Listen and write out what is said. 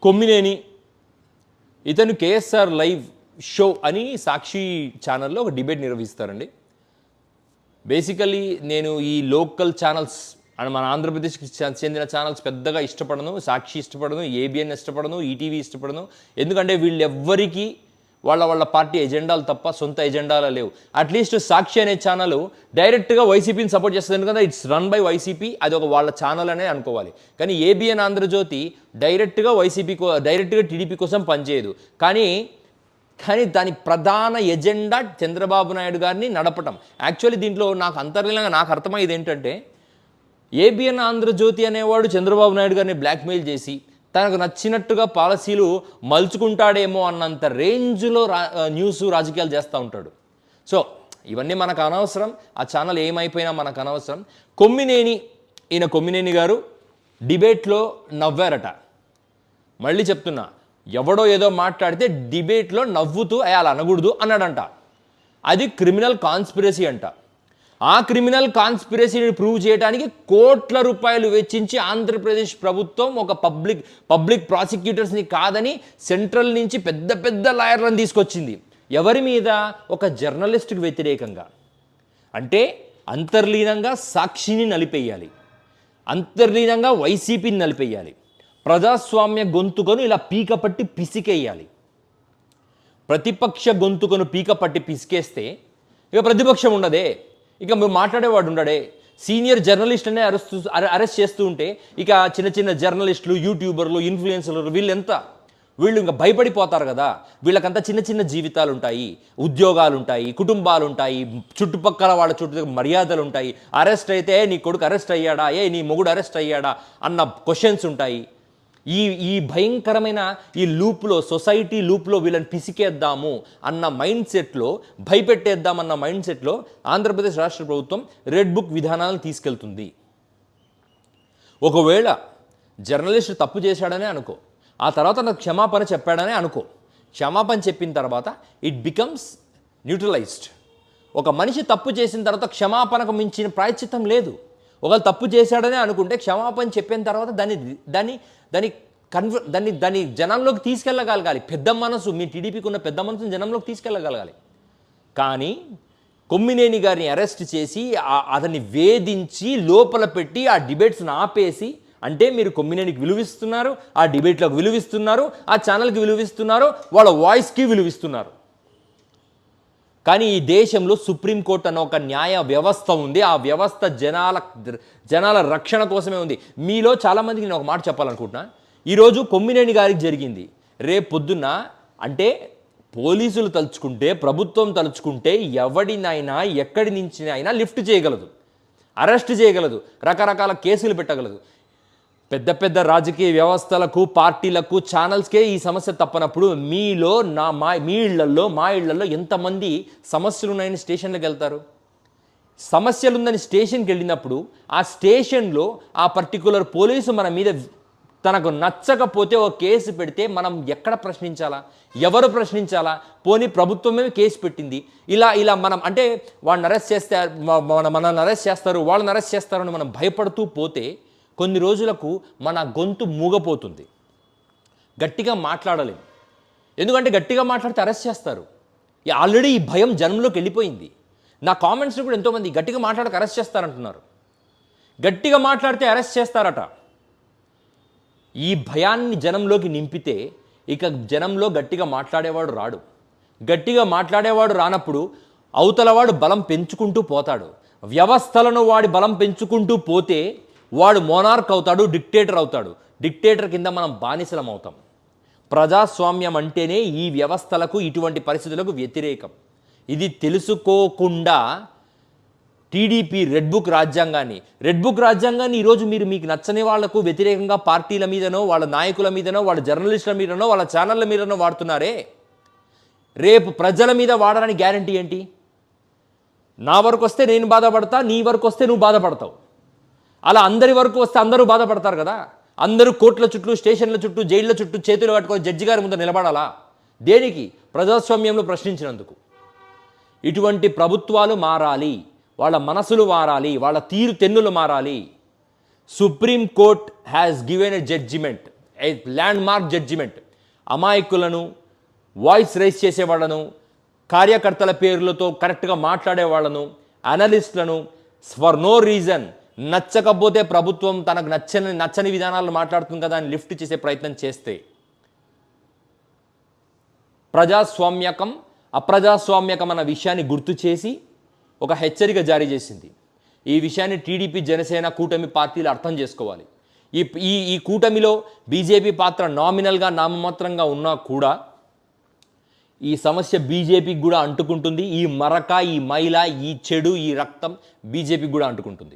కొమ్మినేని ఇతను KSR live show అని సాక్షి ఛానల్లో ఒక డిబేట్ నిర్వహిస్తారండి. బేసికలీ నేను ఈ లోకల్ ఛానల్స్ అండ్ మన ఆంధ్రప్రదేశ్కి చెందిన ఛానల్స్ పెద్దగా ఇష్టపడను. సాక్షి ఇష్టపడను, ఏబిఎన్ ఇష్టపడను, ఈటీవీ ఇష్టపడను. ఎందుకంటే వీళ్ళెవ్వరికీ వాళ్ళ పార్టీ ఎజెండాలు తప్ప సొంత ఎజెండాలు లేవు. అట్లీస్ట్ సాక్షి అనే ఛానల్ డైరెక్ట్గా వైసీపీని సపోర్ట్ చేస్తుంది, ఎందుకంటే ఇట్స్ రన్ బై వైసీపీ, అది ఒక వాళ్ళ ఛానల్ అనే అనుకోవాలి. కానీ ఏబిఎన్ ఆంధ్రజ్యోతి డైరెక్ట్గా టీడీపీ కోసం పనిచేయదు. కానీ దాని ప్రధాన ఎజెండా చంద్రబాబు నాయుడు గారిని నడపటం. యాక్చువల్లీ దీంట్లో నాకు అంతర్లీనంగా నాకు అర్థమయ్యేది ఏంటంటే, ఏబిఎన్ ఆంధ్రజ్యోతి అనేవాడు చంద్రబాబు నాయుడు గారిని బ్లాక్మెయిల్ చేసి తనకు నచ్చినట్టుగా పాలసీలు మలుచుకుంటాడేమో అన్నంత రేంజ్లో న్యూస్ రాజకీయాలు చేస్తూ ఉంటాడు. సో ఇవన్నీ మనకు అనవసరం, ఆ ఛానల్ ఏమైపోయినా మనకు అనవసరం. కొమ్మినేని గారు డిబేట్లో నవ్వారట. మళ్ళీ చెప్తున్నా, ఎవడో ఏదో మాట్లాడితే డిబేట్లో నవ్వుతూ అలా అనకూడదు అన్నాడంట. అది క్రిమినల్ కాన్స్పిరసీ అంట. ఆ క్రిమినల్ కాన్స్పిరసీని ప్రూవ్ చేయడానికి కోట్ల రూపాయలు వెచ్చించి ఆంధ్రప్రదేశ్ ప్రభుత్వం ఒక పబ్లిక్ ప్రాసిక్యూటర్స్ని కాదని సెంట్రల్ నుంచి పెద్ద లాయర్లను తీసుకొచ్చింది. ఎవరి మీద? ఒక జర్నలిస్ట్కి వ్యతిరేకంగా. అంటే అంతర్లీనంగా సాక్షిని నలిపేయాలి, అంతర్లీనంగా వైసీపీని నలిపేయాలి, ప్రజాస్వామ్య గొంతుకను ఇలా పీకపట్టి పిసికేయాలి. ప్రతిపక్ష గొంతుకను పీకపట్టి పిసికేస్తే ఇక ప్రతిపక్షం ఉండదే, ఇక మాట్లాడేవాడు ఉండడే. సీనియర్ జర్నలిస్టులనే అరెస్ట్ చేస్తూ ఉంటే ఇక చిన్న జర్నలిస్టులు, యూట్యూబర్లు, ఇన్ఫ్లుయెన్సర్లు వీళ్ళు ఇంకా భయపడిపోతారు కదా. వీళ్ళకంతా చిన్న జీవితాలు ఉంటాయి, ఉద్యోగాలు ఉంటాయి, కుటుంబాలు ఉంటాయి, చుట్టుపక్కల వాళ్ళ చుట్టూ మర్యాదలు ఉంటాయి. అరెస్ట్ అయితే నీ కొడుకు అరెస్ట్ అయ్యాడా, నీ మొగుడు అరెస్ట్ అయ్యాడా అన్న క్వశ్చన్స్ ఉంటాయి. ఈ భయంకరమైన ఈ లూప్లో, సొసైటీ లూప్లో వీళ్ళని పిసికేద్దాము అన్న మైండ్ సెట్లో, భయపెట్టేద్దామన్న మైండ్ సెట్లో ఆంధ్రప్రదేశ్ రాష్ట్ర ప్రభుత్వం రెడ్ బుక్ విధానాలను తీసుకెళ్తుంది. ఒకవేళ జర్నలిస్ట్ తప్పు చేశాడనే అనుకో, ఆ తర్వాత నాకు క్షమాపణ చెప్పాడనే అనుకో. క్షమాపణ చెప్పిన తర్వాత ఇట్ బికమ్స్ న్యూట్రలైజ్డ్. ఒక మనిషి తప్పు చేసిన తర్వాత క్షమాపణకు మించిన ప్రాయశ్చిత్తం లేదు. ఒకవేళ తప్పు చేశాడనే అనుకుంటే క్షమాపణ చెప్పిన తర్వాత దాన్ని జనంలోకి తీసుకెళ్ళగలగాలి. పెద్ద మనసు, మీ టీడీపీకి ఉన్న పెద్ద మనసుని జనంలోకి తీసుకెళ్ళగలగాలి. కానీ కొమ్మినేని గారిని అరెస్ట్ చేసి అతన్ని వేధించి లోపల పెట్టి ఆ డిబేట్స్ని ఆపేసి, అంటే మీరు కొమ్మినేనికి విలువిస్తున్నారు, ఆ డిబేట్లకు విలువిస్తున్నారు, ఆ ఛానల్కి విలువిస్తున్నారు, వాళ్ళ వాయిస్కి విలువిస్తున్నారు. కానీ ఈ దేశంలో సుప్రీంకోర్టు అన్న ఒక న్యాయ వ్యవస్థ ఉంది. ఆ వ్యవస్థ జనాల రక్షణ కోసమే ఉంది. మీలో చాలామందికి నేను ఒక మాట చెప్పాలనుకుంటున్నా. ఈరోజు కొమ్మినేని గారికి జరిగింది, రేపు పొద్దున్న అంటే పోలీసులు తలుచుకుంటే, ప్రభుత్వం తలుచుకుంటే ఎవడినైనా ఎక్కడి నుంచి అయినా లిఫ్ట్ చేయగలదు, అరెస్ట్ చేయగలదు, రకరకాల కేసులు పెట్టగలదు. పెద్ద రాజకీయ వ్యవస్థలకు, పార్టీలకు, ఛానల్స్కే ఈ సమస్య తప్పనప్పుడు మీలో మా ఇళ్లలో ఎంతమంది సమస్యలు ఉన్నాయని స్టేషన్లకు వెళ్తారు? సమస్యలు ఉందని స్టేషన్కి వెళ్ళినప్పుడు ఆ స్టేషన్లో ఆ పర్టికులర్ పోలీసు మన మీద తనకు నచ్చకపోతే ఒక కేసు పెడితే మనం ఎక్కడ ప్రశ్నించాలా? ఎవరు ప్రశ్నించాలా? పోనీ ప్రభుత్వమే కేసు పెట్టింది. ఇలా మనం అంటే వాళ్ళని అరెస్ట్ చేస్తే మనల్ని అరెస్ట్ చేస్తారు, వాళ్ళని అరెస్ట్ చేస్తారని మనం భయపడుతూ పోతే కొన్ని రోజులకు మన గొంతు మూగపోతుంది, గట్టిగా మాట్లాడలేము. ఎందుకంటే గట్టిగా మాట్లాడితే అరెస్ట్ చేస్తారు. ఆల్రెడీ ఈ భయం జనంలోకి వెళ్ళిపోయింది. నా కామెంట్స్లో కూడా ఎంతోమంది గట్టిగా మాట్లాడక అరెస్ట్ చేస్తారంటున్నారు. గట్టిగా మాట్లాడితే అరెస్ట్ చేస్తారట. ఈ భయాన్ని జనంలోకి నింపితే ఇక జనంలో గట్టిగా మాట్లాడేవాడు రాడు. గట్టిగా మాట్లాడేవాడు రానప్పుడు అవతలవాడు బలం పెంచుకుంటూ పోతాడు. వ్యవస్థలను వాడి బలం పెంచుకుంటూ పోతే వాడు మోనార్క్ అవుతాడు, డిక్టేటర్ అవుతాడు. డిక్టేటర్ కింద మనం బానిసలం అవుతాం. ప్రజాస్వామ్యం అంటేనే ఈ వ్యవస్థలకు, ఇటువంటి పరిస్థితులకు వ్యతిరేకం. ఇది తెలుసుకోకుండా టీడీపీ రెడ్ బుక్ రాజ్యాంగాన్ని ఈరోజు మీకు నచ్చని వాళ్లకు వ్యతిరేకంగా పార్టీల మీదనో, వాళ్ళ నాయకుల మీదనో, వాళ్ళ జర్నలిస్టుల మీదనో, వాళ్ళ ఛానళ్ళ మీదనో వాడుతున్నారే. రేపు ప్రజల మీద వాడడానికి గ్యారంటీ ఏంటి? నా వరకు వస్తే నేను బాధపడతా, నీ వరకు వస్తే నువ్వు బాధపడతావు. అలా అందరి వరకు వస్తే అందరూ బాధపడతారు కదా. అందరూ కోర్టుల చుట్టూ, స్టేషన్ల చుట్టూ, జైళ్ళ చుట్టూ చేతులు కట్టుకొని జడ్జి గారి ముందు నిలబడాలా? దేనికి? ప్రజాస్వామ్యంలో ప్రశ్నించినందుకు. ఇటువంటి ప్రభుత్వాలు మారాలి, వాళ్ళ మనసులు మారాలి, వాళ్ళ తీరు తెన్నులు మారాలి. Supreme court has given a judgment. Landmark judgment. అమాయకులను, వాయిస్ రైజ్ చేసేవాళ్ళను, కార్యకర్తల పేర్లతో కరెక్ట్గా మాట్లాడే వాళ్ళను, అనలిస్టులను ఫర్ నో రీజన్ నచ్చకపోతే ప్రభుత్వం తనకు నచ్చని విధానాలను మాట్లాడుతుంది కదా అని లిఫ్ట్ చేసే ప్రయత్నం చేస్తే ప్రజాస్వామ్యకం అప్రజాస్వామ్యకం అన్న విషయాన్ని గుర్తు చేసి ఒక హెచ్చరిక జారీ చేసింది. ఈ విషయాన్ని టీడీపీ, జనసేన కూటమి పార్టీలు అర్థం చేసుకోవాలి. ఈ కూటమిలో బీజేపీ పాత్ర నామినల్గా నామమాత్రంగా ఉన్నా కూడా ఈ సమస్య బీజేపీకి కూడా అంటుకుంటుంది. ఈ మరక, ఈ మైల, ఈ చెడు, ఈ రక్తం బీజేపీకి కూడా అంటుకుంటుంది.